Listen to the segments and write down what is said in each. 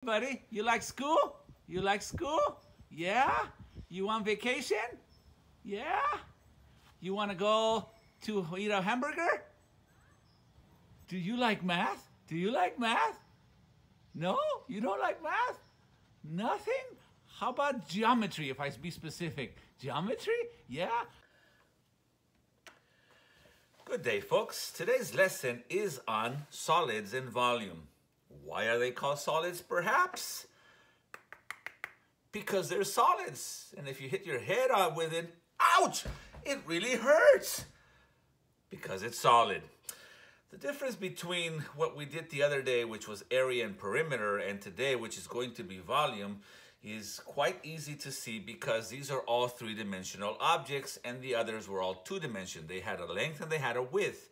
Buddy, you like school? You like school? Yeah? You want vacation? Yeah? You want to go to eat a hamburger? Do you like math? Do you like math? No? You don't like math? Nothing? How about geometry, if I be specific? Geometry? Yeah? Good day, folks. Today's lesson is on solids and volume. Why are they called solids, perhaps? Because they're solids. And if you hit your head on with it, ouch, it really hurts. Because it's solid. The difference between what we did the other day, which was area and perimeter, and today, which is going to be volume, is quite easy to see because these are all three-dimensional objects and the others were all two-dimensional. They had a length and they had a width.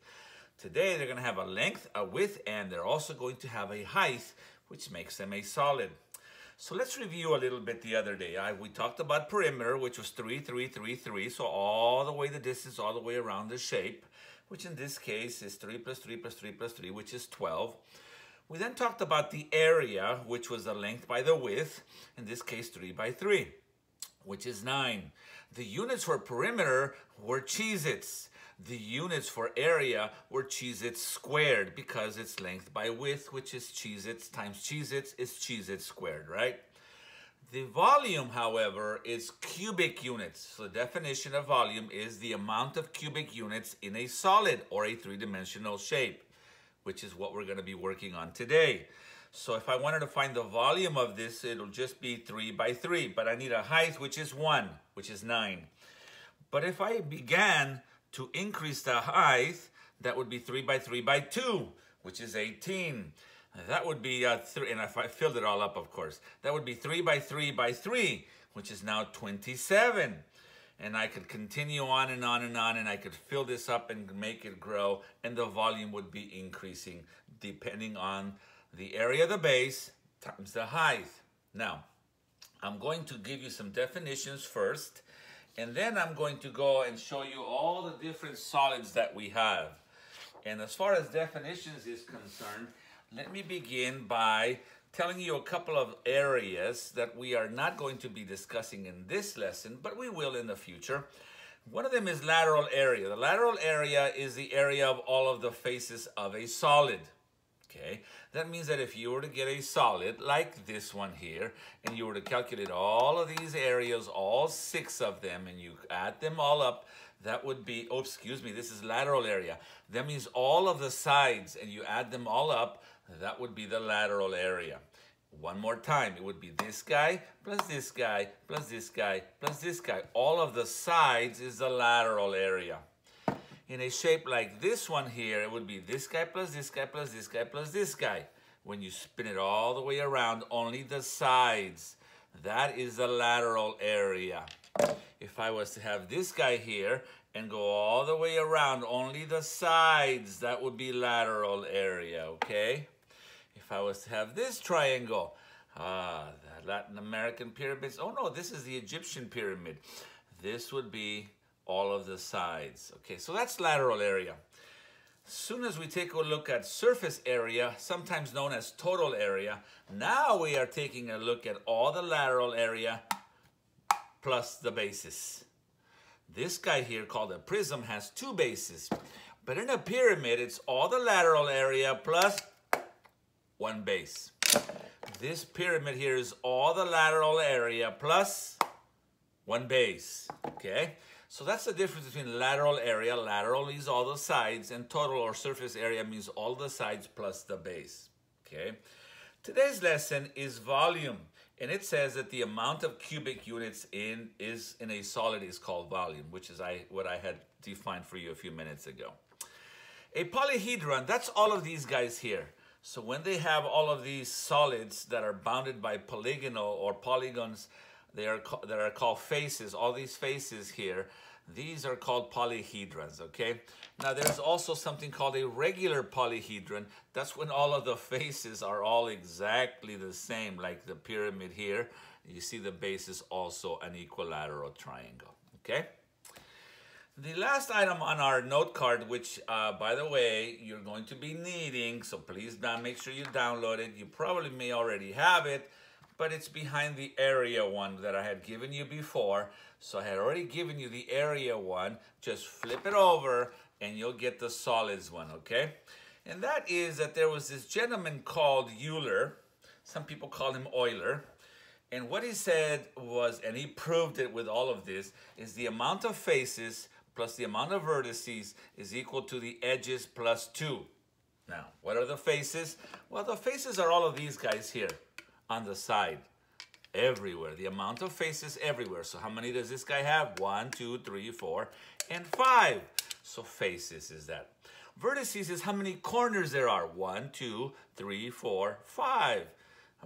Today, they're going to have a length, a width, and they're also going to have a height, which makes them a solid. So let's review a little bit the other day. We talked about perimeter, which was 3, 3, 3, 3. So all the way the distance, all the way around the shape, which in this case is 3 plus 3 plus 3 plus 3, which is 12. We then talked about the area, which was the length by the width, in this case 3 by 3, which is 9. The units for perimeter were Cheez-Its. The units for area were Cheez-Its squared because it's length by width, which is Cheez-Its times Cheez-Its is Cheez-Its squared, right? The volume, however, is cubic units. So the definition of volume is the amount of cubic units in a solid or a three-dimensional shape, which is what we're going to be working on today. So if I wanted to find the volume of this, it'll just be 3 by 3. But I need a height, which is 1, which is 9. But if I began to increase the height, that would be 3 by 3 by 2, which is 18. That would be 3, and if I filled it all up, of course, that would be 3 by 3 by 3, which is now 27. And I could continue on and on and on, and I could fill this up and make it grow, and the volume would be increasing depending on the area of the base times the height. Now, I'm going to give you some definitions first, and then I'm going to go and show you all the different solids that we have. And as far as definitions is concerned, let me begin by telling you a couple of areas that we are not going to be discussing in this lesson, but we will in the future. One of them is lateral area. The lateral area is the area of all of the faces of a solid. Okay, that means that if you were to get a solid like this one here, and you were to calculate all of these areas, all 6 of them, and you add them all up, that would be, oh, excuse me, this is lateral area. That means all of the sides, and you add them all up, that would be the lateral area. One more time, it would be this guy, plus this guy, plus this guy, plus this guy. All of the sides is the lateral area. In a shape like this one here, it would be this guy plus this guy plus this guy plus this guy. When you spin it all the way around, only the sides. That is the lateral area. If I was to have this guy here and go all the way around, only the sides, that would be lateral area, okay? If I was to have this triangle, the Latin American pyramids, oh no, this is the Egyptian pyramid. This would be all of the sides. Okay, so that's lateral area. As soon as we take a look at surface area, sometimes known as total area, now we are taking a look at all the lateral area plus the bases. This guy here called a prism has 2 bases, but in a pyramid, it's all the lateral area plus 1 base. This pyramid here is all the lateral area plus 1 base, okay? So that's the difference between lateral area. Lateral means all the sides, and total or surface area means all the sides plus the base, okay? Today's lesson is volume, and it says that the amount of cubic units in a solid is called volume, which is what I had defined for you a few minutes ago. A polyhedron, that's all of these guys here. So when they have all of these solids that are bounded by polygonal or polygons, that are called faces, all these faces here, these are called polyhedrons, okay? Now there's also something called a regular polyhedron. That's when all of the faces are all exactly the same, like the pyramid here. You see the base is also an equilateral triangle, okay? The last item on our note card, which, by the way, you're going to be needing, so please make sure you download it. You probably may already have it, but it's behind the area one that I had given you before. So I had already given you the area one. Just flip it over, and you'll get the solids one, okay? And that is that there was this gentleman called Euler. Some people call him Euler. And what he said was, and he proved it with all of this, is the amount of faces plus the amount of vertices is equal to the edges plus 2. Now, what are the faces? Well, the faces are all of these guys here on the side, everywhere. The amount of faces everywhere. So how many does this guy have? 1, 2, 3, 4, and 5. So faces is that. Vertices is how many corners there are. 1, 2, 3, 4, 5.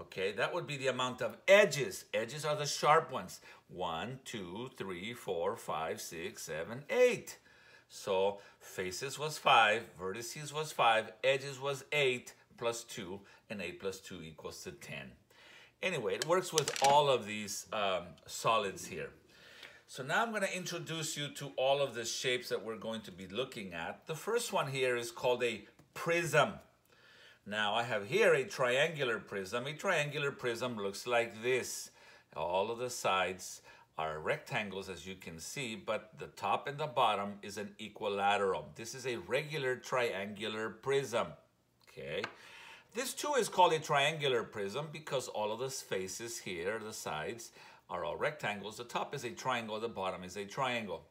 Okay, that would be the amount of edges. Edges are the sharp ones. 1, 2, 3, 4, 5, 6, 7, 8. So faces was 5, vertices was 5, edges was 8 plus 2, and 8 plus 2 equals to 10. Anyway, it works with all of these solids here. So now I'm going to introduce you to all of the shapes that we're going to be looking at. The first one here is called a prism. Now I have here a triangular prism. A triangular prism looks like this. All of the sides are rectangles, as you can see, but the top and the bottom is an equilateral. This is a regular triangular prism. Okay. This too is called a triangular prism because all of the faces here, the sides, are all rectangles. The top is a triangle, the bottom is a triangle.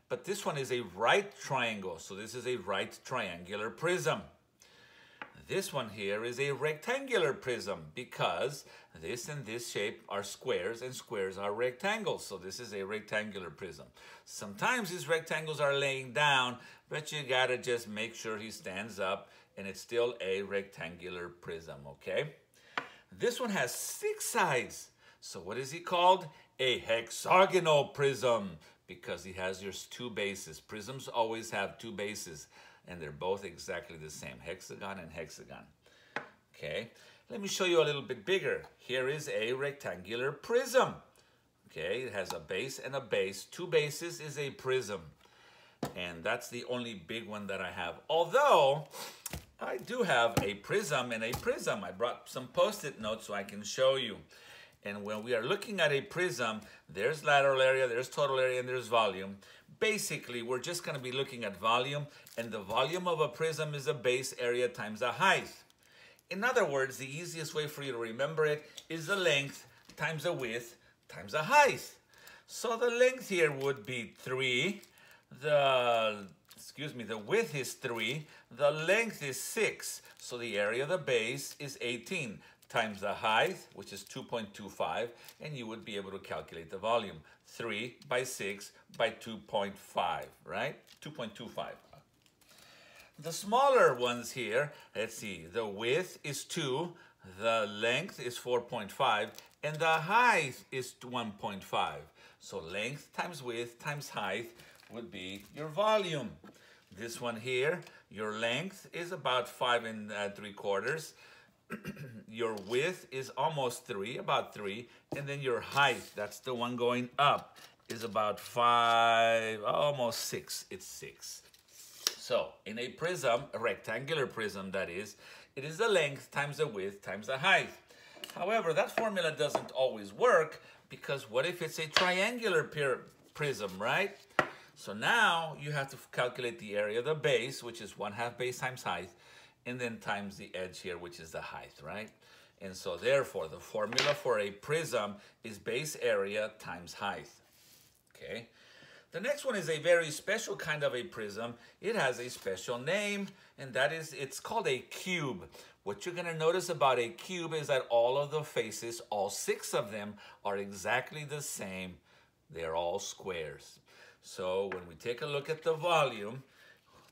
But this one is a right triangle, so this is a right triangular prism. This one here is a rectangular prism because this and this shape are squares and squares are rectangles. So this is a rectangular prism. Sometimes these rectangles are laying down, but you gotta just make sure he stands up and it's still a rectangular prism, okay? This one has 6 sides. So what is he called? A hexagonal prism because he has your 2 bases. Prisms always have 2 bases. And they're both exactly the same, hexagon and hexagon. Okay, let me show you a little bit bigger. Here is a rectangular prism. Okay, it has a base and a base. 2 bases is a prism. And that's the only big one that I have. Although, I do have a prism and a prism. I brought some Post-it notes so I can show you. And when we are looking at a prism, there's lateral area, there's total area, and there's volume. Basically, we're just going to be looking at volume, and the volume of a prism is the base area times the height. In other words, the easiest way for you to remember it is the length times the width times the height. So the length here would be 3. The width is 3. The length is 6. So the area of the base is 18 times the height, which is 2.25, and you would be able to calculate the volume. 3 by 6 by 2.5, right? 2.25. The smaller ones here, let's see, the width is 2, the length is 4.5, and the height is 1.5. So length times width times height would be your volume. This one here, your length is about 5 3/4. Your width is almost 3, about 3, and then your height, that's the one going up, is about 5, almost 6. It's 6. So in a prism, a rectangular prism that is, it is the length times the width times the height. However, that formula doesn't always work because what if it's a triangular prism, right? So now you have to calculate the area of the base, which is 1/2 base times height, and then times the edge here, which is the height, right? And so therefore, the formula for a prism is base area times height, okay? The next one is a very special kind of a prism. It has a special name, and that is, it's called a cube. What you're gonna notice about a cube is that all of the faces, all 6 of them, are exactly the same. They're all squares. So when we take a look at the volume,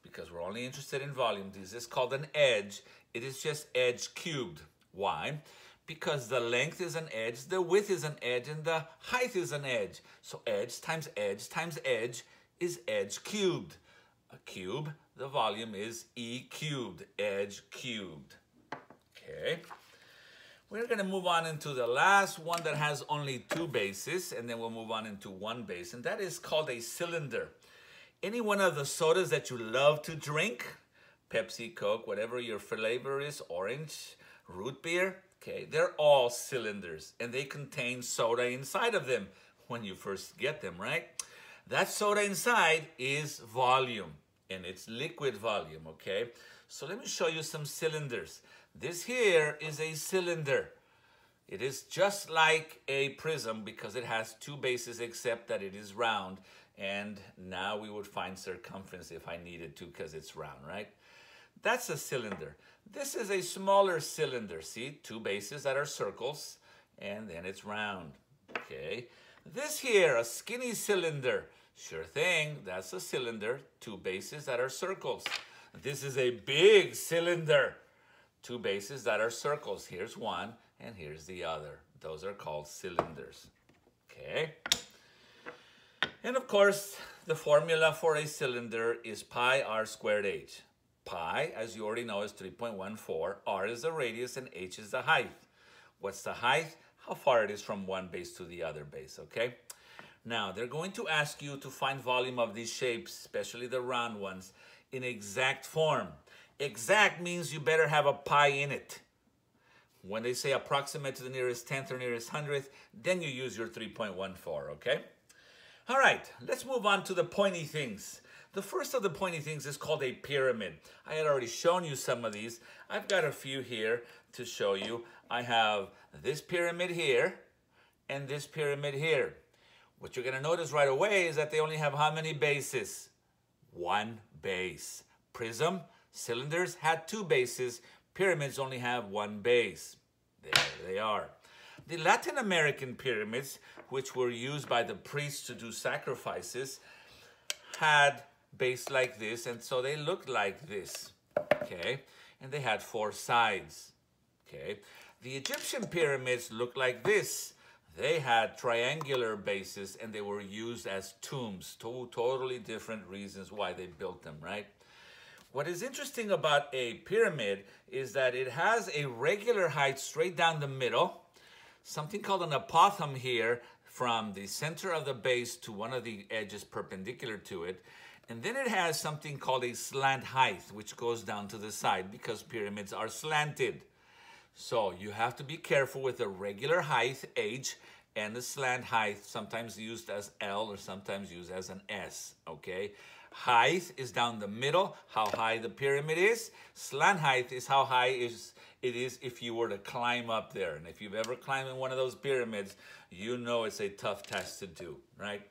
because we're only interested in volume, this is called an edge. It is just edge cubed. Why? Because the length is an edge, the width is an edge, and the height is an edge. So edge times edge times edge is edge cubed. A cube, the volume is E cubed, edge cubed. Okay. We're going to move on into the last one that has only 2 bases, and then we'll move on into 1 base, and that is called a cylinder. any one of the sodas that you love to drink, Pepsi, Coke, whatever your flavor is, orange, root beer, okay, they're all cylinders and they contain soda inside of them when you first get them, right? That soda inside is volume and it's liquid volume, okay? So let me show you some cylinders. This here is a cylinder. It is just like a prism because it has two bases except that it is round. And now we would find circumference if I needed to because it's round, right? That's a cylinder. This is a smaller cylinder. See, two bases that are circles and then it's round, okay? This here, a skinny cylinder. Sure thing, that's a cylinder, two bases that are circles. This is a big cylinder, two bases that are circles. Here's one and here's the other. Those are called cylinders, okay? And of course, the formula for a cylinder is pi r squared h. Pi, as you already know, is 3.14. R is the radius and h is the height. What's the height? How far it is from one base to the other base, okay? Now, they're going to ask you to find volume of these shapes, especially the round ones, in exact form. Exact means you better have a pi in it. When they say approximate to the nearest tenth or nearest hundredth, then you use your 3.14, okay? All right, let's move on to the pointy things. The first of the pointy things is called a pyramid. I had already shown you some of these. I've got a few here to show you. I have this pyramid here and this pyramid here. What you're going to notice right away is that they only have how many bases? One base. Prism, cylinders had two bases. Pyramids only have one base. There they are. The Latin American pyramids, which were used by the priests to do sacrifices, had base like this, and so they looked like this, okay? And they had four sides, okay? The Egyptian pyramids looked like this. They had triangular bases, and they were used as tombs. Two totally different reasons why they built them, right? What is interesting about a pyramid is that it has a regular height straight down the middle, something called an apothem here from the center of the base to one of the edges perpendicular to it. And then it has something called a slant height, which goes down to the side because pyramids are slanted. So you have to be careful with the regular height, H, and the slant height, sometimes used as L or sometimes used as an S, okay? Height is down the middle, how high the pyramid is. Slant height is how high it is if you were to climb up there. And if you've ever climbed in one of those pyramids, you know it's a tough task to do, right?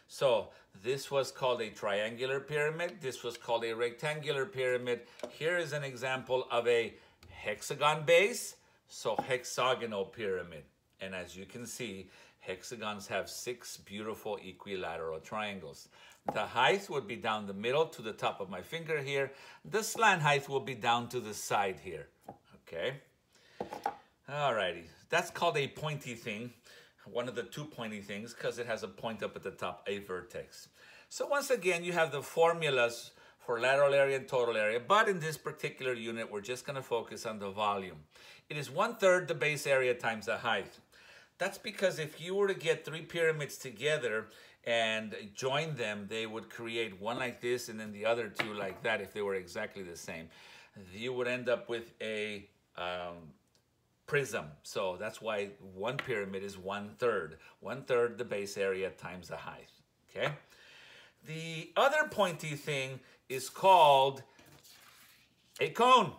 So this was called a triangular pyramid. This was called a rectangular pyramid. Here is an example of a hexagon base, so hexagonal pyramid. And as you can see, hexagons have 6 beautiful equilateral triangles. The height would be down the middle to the top of my finger here. The slant height will be down to the side here, okay? Alrighty, that's called a pointy thing. One of the two pointy things because it has a point up at the top, a vertex. So once again, you have the formulas for lateral area and total area, but in this particular unit, we're just going to focus on the volume. It is 1/3 the base area times the height. That's because if you were to get 3 pyramids together and join them, they would create one like this and then the other two like that if they were exactly the same. You would end up with a prism. So that's why one pyramid is 1/3. 1/3 the base area times the height, okay? The other pointy thing is called a cone.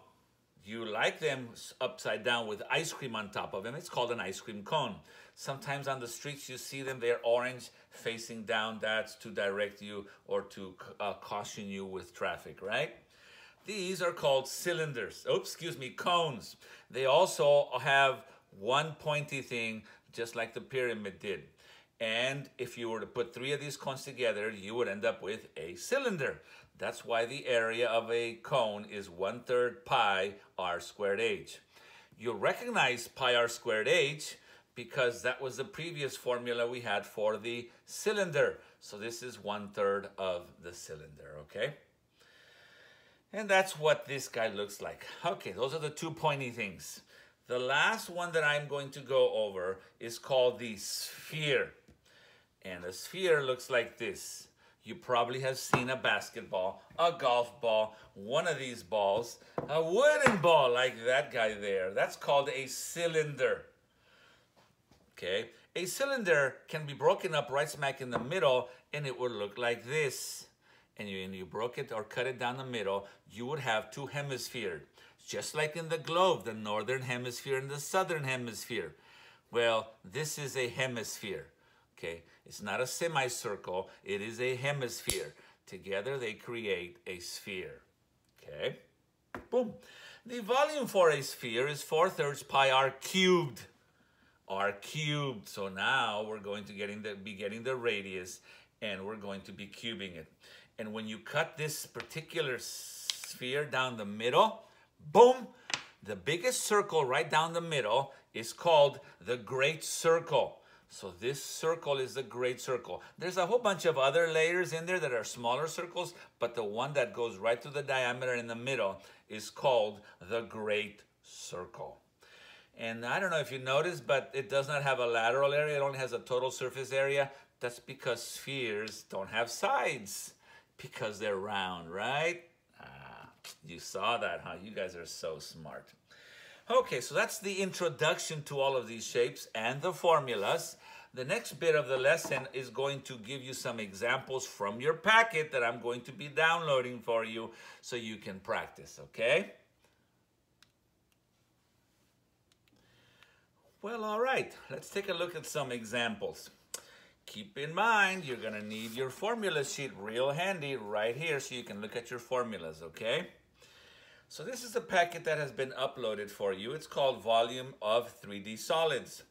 You like them upside down with ice cream on top of them. It's called an ice cream cone. Sometimes on the streets you see them, they're orange facing down. That's to direct you or to caution you with traffic, right? These are called cylinders. Oops, excuse me, cones. They also have one pointy thing, just like the pyramid did. And if you were to put 3 of these cones together, you would end up with a cylinder. That's why the area of a cone is 1/3 pi r squared h. You'll recognize pi r squared h because that was the previous formula we had for the cylinder. So this is 1/3 of the cylinder, okay? And that's what this guy looks like. Okay, those are the 2 pointy things. The last one that I'm going to go over is called the sphere. And a sphere looks like this. You probably have seen a basketball, a golf ball, one of these balls, a wooden ball like that guy there. That's called a cylinder. Okay? A cylinder can be broken up right smack in the middle, and it would look like this. And you broke it or cut it down the middle, you would have two hemispheres. Just like in the globe, the northern hemisphere and the southern hemisphere. Well, this is a hemisphere. Okay? It's not a semicircle, it is a hemisphere. Together they create a sphere. Okay? Boom. The volume for a sphere is 4/3 pi r cubed. R cubed. So now we're going to be getting the radius, and we're going to be cubing it. And when you cut this particular sphere down the middle, boom, the biggest circle right down the middle is called the Great Circle. So this circle is the Great Circle. There's a whole bunch of other layers in there that are smaller circles, but the one that goes right through the diameter in the middle is called the Great Circle. And I don't know if you noticed, but it does not have a lateral area. It only has a total surface area. That's because spheres don't have sides, because they're round, right? You saw that, huh? You guys are so smart. Okay, so that's the introduction to all of these shapes and the formulas. The next bit of the lesson is going to give you some examples from your packet that I'm going to be downloading for you so you can practice, okay? Well, all right, let's take a look at some examples. Keep in mind, you're gonna need your formula sheet real handy right here so you can look at your formulas, okay? So this is a packet that has been uploaded for you. It's called Volume of 3D Solids.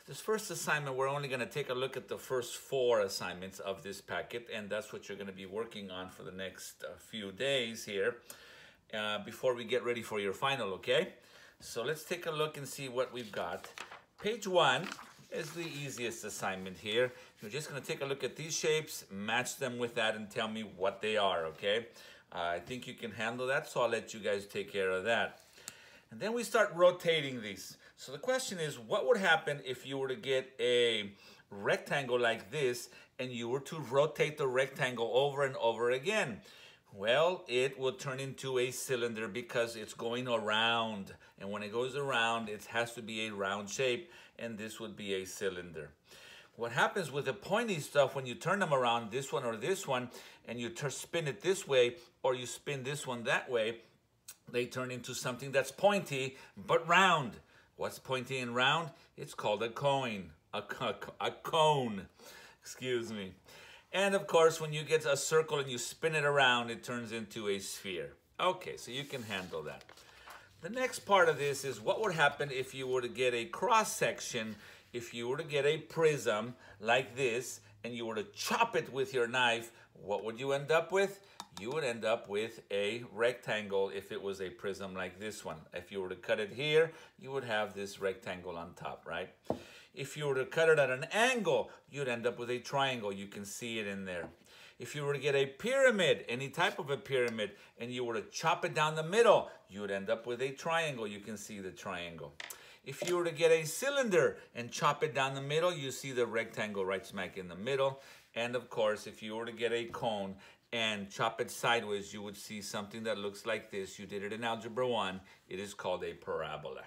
This first assignment, we're only gonna take a look at the first 4 assignments of this packet, and that's what you're gonna be working on for the next few days here before we get ready for your final, okay? So let's take a look and see what we've got. Page 1 is the easiest assignment here. You're just gonna take a look at these shapes, match them with that, and tell me what they are, okay? I think you can handle that, so I'll let you guys take care of that. And then we start rotating these. So the question is, what would happen if you were to get a rectangle like this and you were to rotate the rectangle over and over again? Well, it will turn into a cylinder because it's going around. And when it goes around, it has to be a round shape, and this would be a cylinder. What happens with the pointy stuff when you turn them around, this one or this one, and you spin it this way, or you spin this one that way, they turn into something that's pointy but round. What's pointy and round? It's called a cone. A cone. Excuse me. And of course, when you get a circle and you spin it around, it turns into a sphere. Okay, so you can handle that. The next part of this is what would happen if you were to get a cross section, if you were to get a prism like this, and you were to chop it with your knife. What would you end up with? You would end up with a rectangle if it was a prism like this one. If you were to cut it here, you would have this rectangle on top, right? If you were to cut it at an angle, you'd end up with a triangle. You can see it in there. If you were to get a pyramid, any type of a pyramid, and you were to chop it down the middle, you would end up with a triangle. You can see the triangle. If you were to get a cylinder and chop it down the middle, you see the rectangle right smack in the middle. And of course, if you were to get a cone and chop it sideways, you would see something that looks like this. You did it in Algebra 1. It is called a parabola.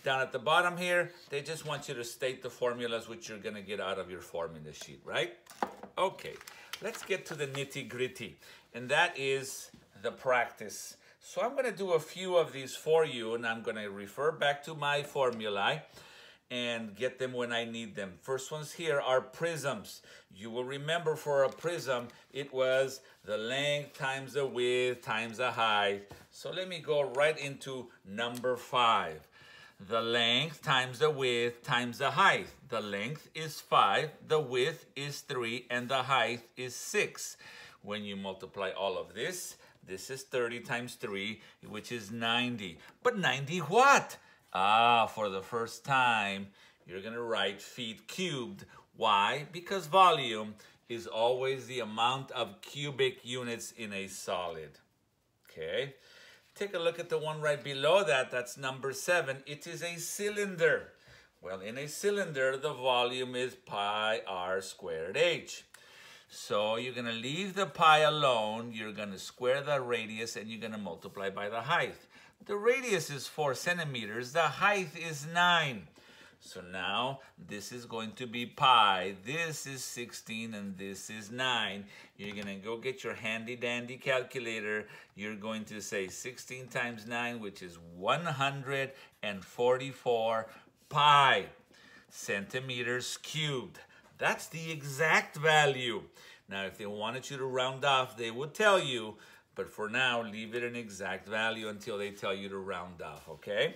Down at the bottom here, they just want you to state the formulas which you're gonna get out of your formula sheet, right? Okay, let's get to the nitty-gritty, and that is the practice. So I'm gonna do a few of these for you, and I'm gonna refer back to my formulae and get them when I need them. First ones here are prisms. You will remember for a prism, it was the length times the width times the height. So let me go right into number 5. The length times the width times the height. The length is 5, the width is 3, and the height is 6. When you multiply all of this, this is 30 times 3, which is 90. But 90 what? For the first time, you're gonna write feet cubed. Why? Because volume is always the amount of cubic units in a solid. Okay? Take a look at the one right below that. That's number 7. It is a cylinder. Well, in a cylinder, the volume is pi r squared h. So you're going to leave the pi alone. You're going to square the radius and you're going to multiply by the height. The radius is 4 centimeters. The height is 9. So now this is going to be pi. This is 16 and this is 9. You're going to go get your handy dandy calculator. You're going to say 16 times 9, which is 144 pi centimeters cubed. That's the exact value. Now, if they wanted you to round off, they would tell you. But for now, leave it an exact value until they tell you to round off, okay?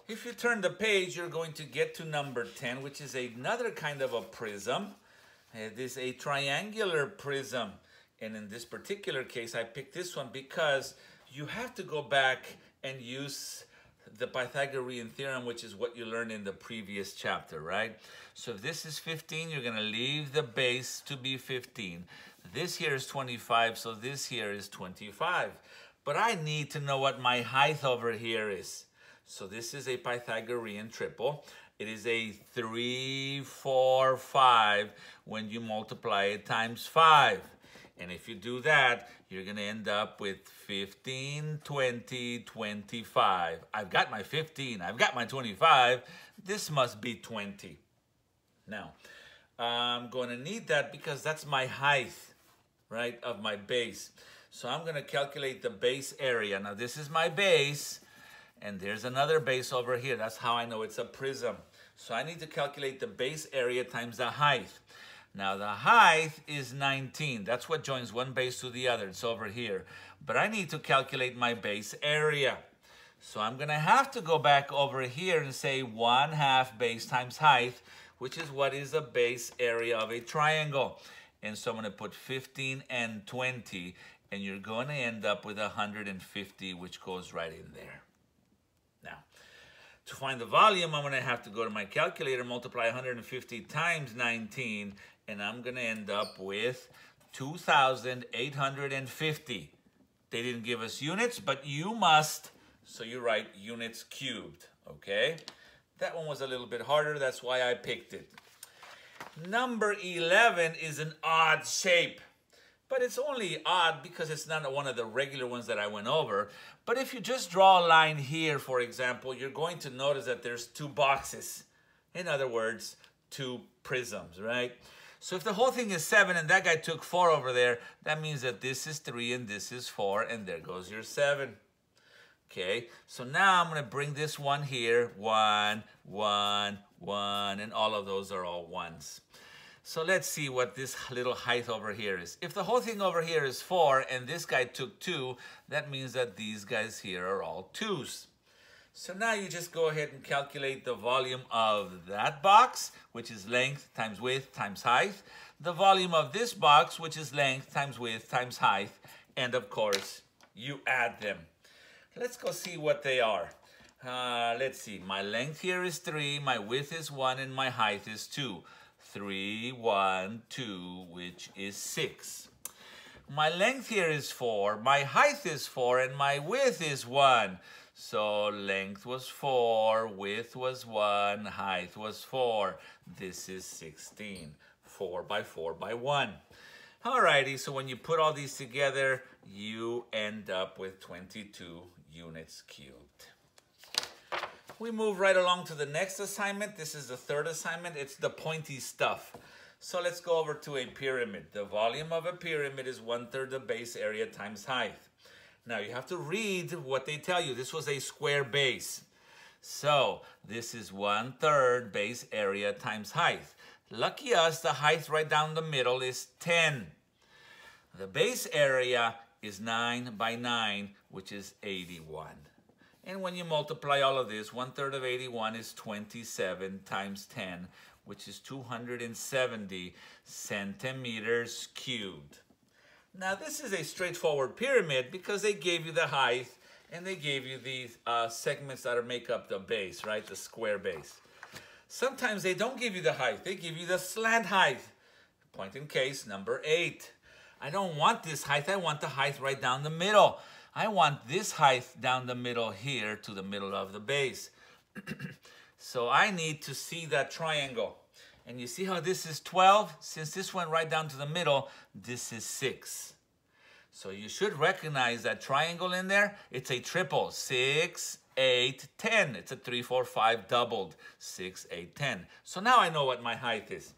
If you turn the page, you're going to get to number 10, which is another kind of a prism. It is a triangular prism. And in this particular case, I picked this one because you have to go back and use the Pythagorean theorem, which is what you learned in the previous chapter, right? So if this is 15, you're going to leave the base to be 15. This here is 25, so this here is 25. But I need to know what my height over here is. So this is a Pythagorean triple. It is a 3, 4, 5 when you multiply it times 5. And if you do that, you're going to end up with 15, 20, 25. I've got my 15. I've got my 25. This must be 20. Now, I'm going to need that because that's my height, right, of my base. So I'm going to calculate the base area. Now, this is my base, and there's another base over here. That's how I know it's a prism. So I need to calculate the base area times the height. Now, the height is 19. That's what joins one base to the other. It's over here. But I need to calculate my base area. So I'm going to have to go back over here and say 1/2 base times height, which is what is the base area of a triangle. And so I'm going to put 15 and 20, and you're going to end up with 150, which goes right in there. Now, to find the volume, I'm going to have to go to my calculator, multiply 150 times 19, and I'm going to end up with 2,850. They didn't give us units, but you must, so you write units cubed, okay? That one was a little bit harder, that's why I picked it. Number 11 is an odd shape, but it's only odd because it's not one of the regular ones that I went over. But if you just draw a line here, for example, you're going to notice that there's 2 boxes. In other words, 2 prisms, right? So if the whole thing is 7 and that guy took 4 over there, that means that this is 3 and this is 4, and there goes your 7. Okay, so now I'm going to bring this one here, 1, 1, 1, and all of those are all 1s. So let's see what this little height over here is. If the whole thing over here is 4 and this guy took 2, that means that these guys here are all 2s. So now you just go ahead and calculate the volume of that box, which is length times width times height. The volume of this box, which is length times width times height. And of course, you add them. Let's go see what they are. Let's see. My length here is 3, my width is 1, and my height is 2. 3, 1, 2, which is 6. My length here is 4, my height is 4, and my width is 1. So length was 4, width was 1, height was 4. This is 16. 4 by 4 by 1. Alrighty, so when you put all these together, you end up with 22 units cubed. We move right along to the next assignment. This is the third assignment. It's the pointy stuff. So let's go over to a pyramid. The volume of a pyramid is 1/3 the base area times height. Now you have to read what they tell you. This was a square base. So this is 1/3 base area times height. Lucky us, the height right down the middle is 10. The base area is 9 by 9, which is 81. And when you multiply all of this, 1/3 of 81 is 27 times 10, which is 270 centimeters cubed. Now, this is a straightforward pyramid because they gave you the height and they gave you these segments that make up the base, right? The square base. Sometimes they don't give you the height. They give you the slant height. Point in case number 8. I don't want this height. I want the height right down the middle. I want this height down the middle here to the middle of the base. So I need to see that triangle. And you see how this is 12? Since this went right down to the middle, this is 6. So you should recognize that triangle in there. It's a triple. 6, 8, 10. It's a 3, 4, 5 doubled. 6, 8, 10. So now I know what my height is.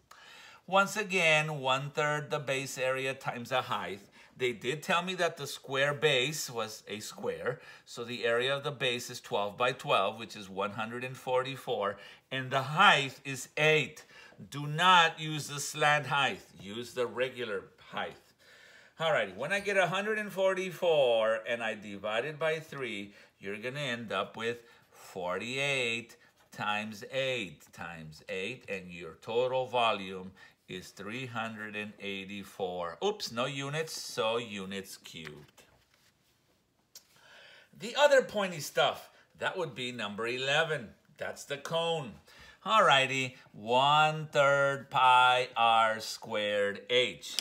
Once again, 1/3 the base area times the height. They did tell me that the square base was a square. So the area of the base is 12 by 12, which is 144. And the height is 8. Do not use the slant height. Use the regular height. Alrighty, when I get 144 and I divide it by 3, you're going to end up with 48 times 8 times 8, and your total volume is 384. Oops, no units, so units cubed. The other pointy stuff, that would be number 11. That's the cone. Alrighty, 1/3 pi r squared h.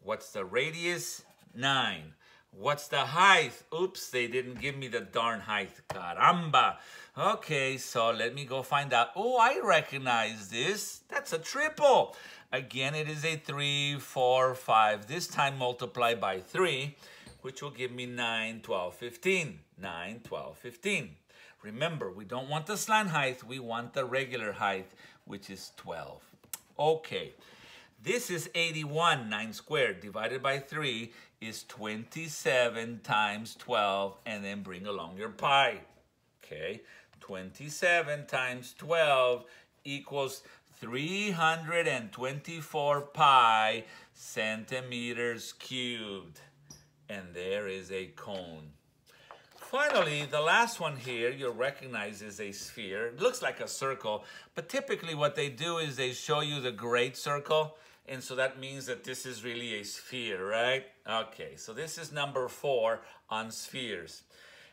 What's the radius? 9. What's the height? Oops, they didn't give me the darn height. Caramba. Okay, so let me go find out. Oh, I recognize this. That's a triple. Again, it is a 3, 4, 5. This time multiply by 3, which will give me 9, 12, 15. 9, 12, 15. Remember, we don't want the slant height. We want the regular height, which is 12. Okay. This is 81. 9 squared divided by 3 is 27 times 12, and then bring along your pi. Okay, 27 times 12 equals 324 pi centimeters cubed. And there is a cone. Finally, the last one here you'll recognize is a sphere. It looks like a circle, but typically what they do is they show you the great circle. And so that means that this is really a sphere, right? Okay, so this is number 4 on spheres.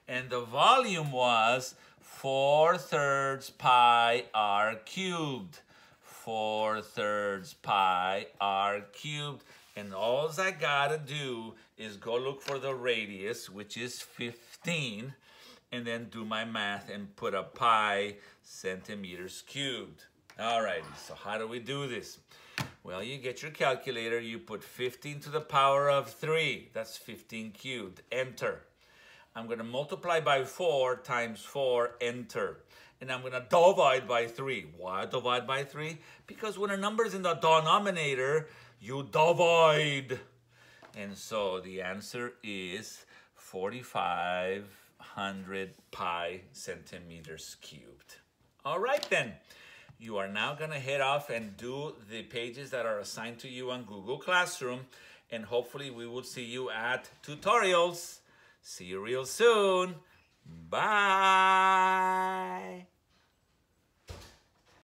And the volume was 4/3 pi r cubed. 4/3 pi r cubed. And all I gotta do is go look for the radius, which is 15, and then do my math and put a pi centimeters cubed. Alrighty, so how do we do this? Well, you get your calculator, you put 15 to the power of 3. That's 15 cubed. Enter. I'm going to multiply by 4 times 4. Enter. And I'm going to divide by 3. Why divide by 3? Because when a number is in the denominator, you divide. And so the answer is 4,500 pi centimeters cubed. All right, then. You are now going to head off and do the pages that are assigned to you on Google Classroom. And hopefully we will see you at tutorials. See you real soon. Bye.